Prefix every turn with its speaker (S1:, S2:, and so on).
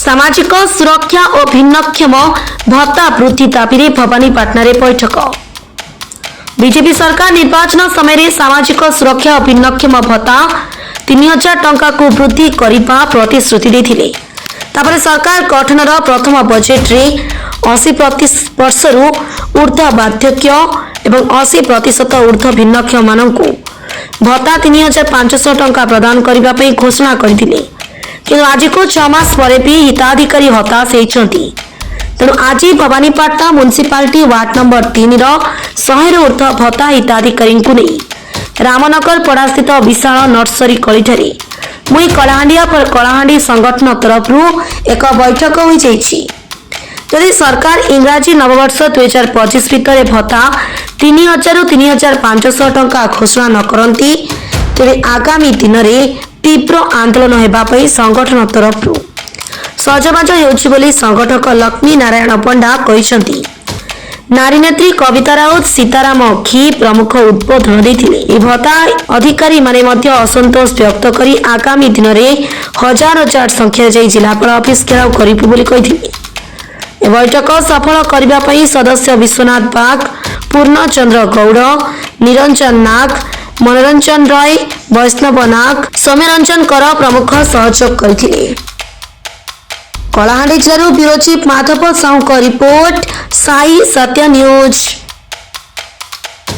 S1: सामाजिक सुरक्षा और भिन्नक्षम भत्ता वृद्धि दाबी भवानीपाटना रे बैठक। बीजेपी सरकार निर्वाचन समय सामाजिक सुरक्षा और भिन्नक्षम भत्ता 3000 टंका को वृद्धि करने प्रतिश्रुति देथिले। तापर सरकार गठनर प्रथम बजेट रे 80% रु ऊर्ध्व बार्धक्य एवं 80% ऊर्ध्व भिन्नक्षम मानकु भत्ता 3500 टंका प्रदान करने पे घोषणा करथिले। किंतु आज को 6 मास पर भी हिताधिकारी हताश होइछंती। तेणु आज भवानीपाटना म्युनिसिपालिटी वार्ड नंबर 3 रो 100 ऊर्ध्व भत्ता हिताधिकारी को नहीं रामनगर पड़ा स्थित विशाल नर्सरी कलिठारे मुई कलाहांडिया पर कलाहांडी संगठन तरफ एक बैठक हो जाइछि। यदि सरकार इंग्राजी नववर्ष 2025 भितर भत्ता 3000 रु 3500 टंका घोषणा न करती तेरे आगामी दिन में तीव्र आंदोलन हेबा पई संगठन तरफ सजबाज हेउछि बोली संगठक लक्ष्मी नारायण पंडा कहिसंती। नारी नेत्री कविता राउत सीताराम खी प्रमुख उद्बोधन देथिले। भत्ता अधिकारी माने मध्य असंतोष व्यक्त करी आगामी दिन में हजार हजार संख्या जाई जिलापाल ऑफिस घेराव करिबु बोली कहिथिले। बैठक सफल करबा पई सदस्य विश्वनाथ बाग, पूर्णचंद्र गौड़, निरंजन नाग, मनोरंजन राय, वैष्णव नाग, सौम्यरंजन कर प्रमुख सहयोग करथिले। कलाहांडी जिल्लारू ब्यूरो चीफ माधव साहू का रिपोर्ट, साई सत्य न्यूज।